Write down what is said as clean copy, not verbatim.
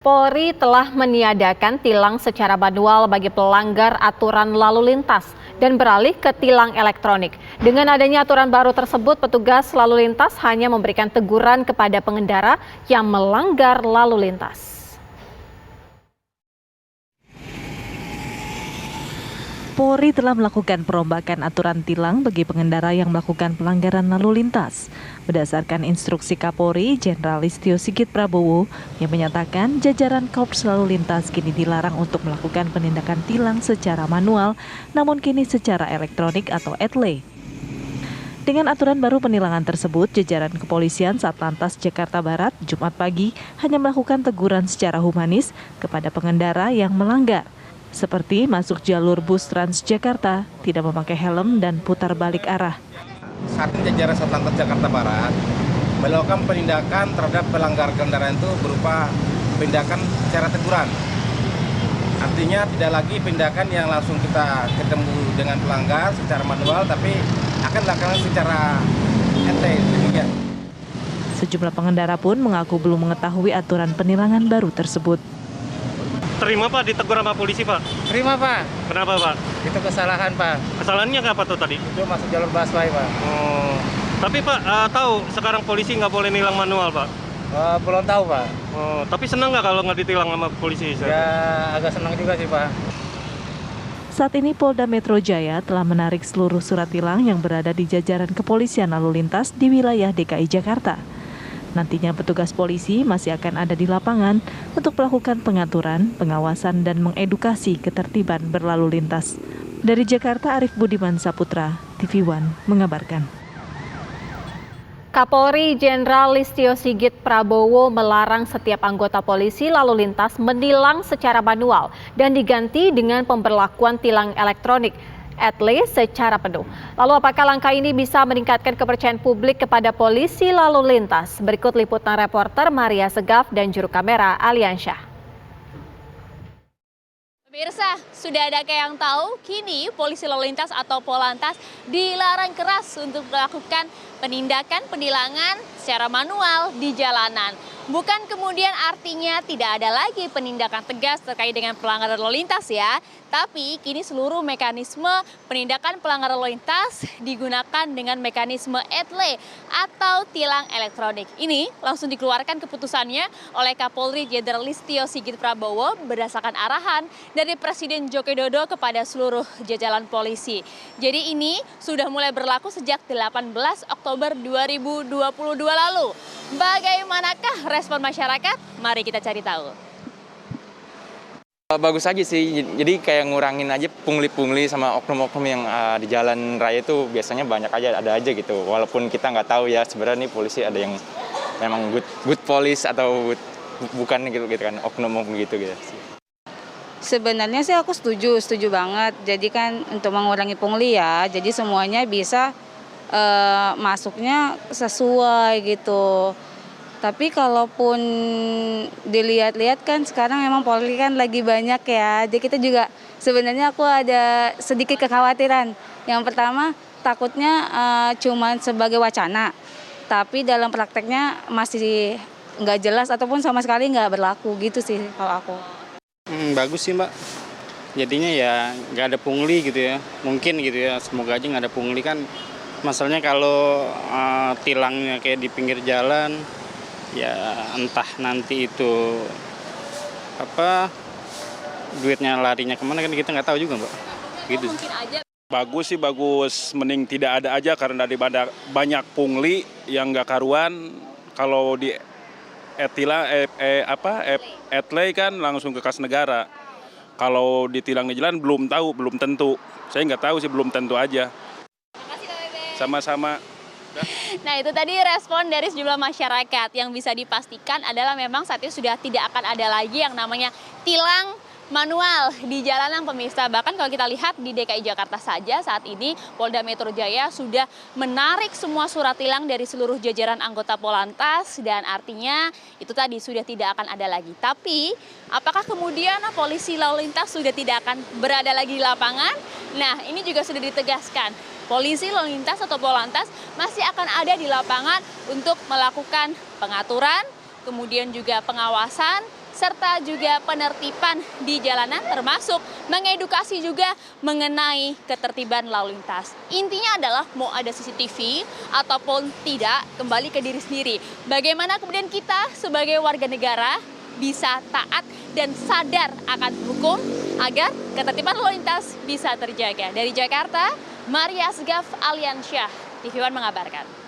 Polri telah meniadakan tilang secara manual bagi pelanggar aturan lalu lintas dan beralih ke tilang elektronik. Dengan adanya aturan baru tersebut, petugas lalu lintas hanya memberikan teguran kepada pengendara yang melanggar lalu lintas. Polri telah melakukan perombakan aturan tilang bagi pengendara yang melakukan pelanggaran lalu lintas. Berdasarkan instruksi Kapolri, Jenderal Listio Sigit Prabowo, yang menyatakan jajaran Korps Lalu Lintas kini dilarang untuk melakukan penindakan tilang secara manual, namun kini secara elektronik atau etle. Dengan aturan baru penilangan tersebut, jajaran kepolisian Satlantas Jakarta Barat Jumat pagi hanya melakukan teguran secara humanis kepada pengendara yang melanggar, seperti masuk jalur bus Transjakarta, tidak memakai helm, dan putar balik arah. Saat ini jajaran Satlantas Jakarta Barat melakukan penindakan terhadap pelanggar kendaraan itu berupa penindakan secara teguran. Artinya tidak lagi penindakan yang langsung kita ketemu dengan pelanggar secara manual, tapi akan dilakukan secara etle. Demikian. Sejumlah pengendara pun mengaku belum mengetahui aturan penilangan baru tersebut. Terima Pak, ditegur sama polisi Pak? Terima Pak. Kenapa Pak? Itu kesalahan Pak. Kesalahannya apa tuh tadi? Itu masuk jalur busway Pak. Oh, tapi Pak tahu sekarang polisi nggak boleh nilang manual Pak? Belum tahu Pak. Oh, tapi senang nggak kalau nggak ditilang sama polisi? Ya agak senang juga sih Pak. Saat ini Polda Metro Jaya telah menarik seluruh surat tilang yang berada di jajaran kepolisian lalu lintas di wilayah DKI Jakarta. Nantinya petugas polisi masih akan ada di lapangan untuk melakukan pengaturan, pengawasan, dan mengedukasi ketertiban berlalu lintas. Dari Jakarta, Arif Budiman Saputra, TV One, mengabarkan. Kapolri Jenderal Listio Sigit Prabowo melarang setiap anggota polisi lalu lintas menilang secara manual dan diganti dengan pemberlakuan tilang elektronik etle secara penuh. Lalu apakah langkah ini bisa meningkatkan kepercayaan publik kepada polisi lalu lintas? Berikut liputan reporter Maria Segaf dan juru kamera Aliansyah. Pemirsa, sudah ada yang tahu, kini polisi lalu lintas atau Polantas dilarang keras untuk melakukan penindakan penilangan secara manual di jalanan. Bukan kemudian artinya tidak ada lagi penindakan tegas terkait dengan pelanggaran lalu lintas ya. Tapi kini seluruh mekanisme penindakan pelanggaran lalu lintas digunakan dengan mekanisme etle atau tilang elektronik. Ini langsung dikeluarkan keputusannya oleh Kapolri Jenderal Listio Sigit Prabowo berdasarkan arahan dari Presiden Joko Widodo kepada seluruh jajaran polisi. Jadi ini sudah mulai berlaku sejak 18 Oktober 2022 lalu. Bagaimanakah respon masyarakat? Mari kita cari tahu. Bagus aja sih, jadi kayak ngurangin aja pungli-pungli sama oknum-oknum yang di jalan raya itu biasanya banyak aja, ada aja gitu. Walaupun kita nggak tahu ya sebenarnya nih polisi ada yang memang good police atau bukan gitu kan, oknum gitu. Sebenarnya sih aku setuju banget. Jadi kan untuk mengurangi pungli ya, jadi semuanya bisa masuknya sesuai gitu. Tapi kalaupun dilihat-lihat kan sekarang memang Polri kan lagi banyak ya. Jadi kita juga sebenarnya aku ada sedikit kekhawatiran. Yang pertama takutnya cuma sebagai wacana. Tapi dalam prakteknya masih nggak jelas ataupun sama sekali nggak berlaku gitu sih kalau aku. Bagus sih Mbak. Jadinya ya nggak ada pungli gitu ya. Mungkin gitu ya, semoga aja nggak ada pungli kan. Masalahnya kalau tilangnya kayak di pinggir jalan, ya entah nanti itu duitnya larinya kemana kan kita nggak tahu juga Mbak. Gitu. Bagus sih, bagus. Mending tidak ada aja karena daripada banyak pungli yang nggak karuan. Kalau di etle kan langsung ke kas negara. Kalau ditilang di jalan belum tahu, belum tentu. Saya nggak tahu sih, belum tentu aja. Sama-sama. Nah itu tadi respon dari sejumlah masyarakat. Yang bisa dipastikan adalah memang saat ini sudah tidak akan ada lagi yang namanya tilang manual di jalanan pemirsa. Bahkan kalau kita lihat di DKI Jakarta saja saat ini Polda Metro Jaya sudah menarik semua surat tilang dari seluruh jajaran anggota Polantas dan artinya itu tadi sudah tidak akan ada lagi. Tapi apakah kemudian polisi lalu lintas sudah tidak akan berada lagi di lapangan? Nah ini juga sudah ditegaskan. Polisi lalu lintas atau Polantas masih akan ada di lapangan untuk melakukan pengaturan, kemudian juga pengawasan, serta juga penertiban di jalanan, termasuk mengedukasi juga mengenai ketertiban lalu lintas. Intinya adalah mau ada CCTV ataupun tidak, kembali ke diri sendiri. Bagaimana kemudian kita sebagai warga negara bisa taat dan sadar akan hukum agar ketertiban lalu lintas bisa terjaga. Dari Jakarta, Maria Asgaf Aliansyah, TV One mengabarkan.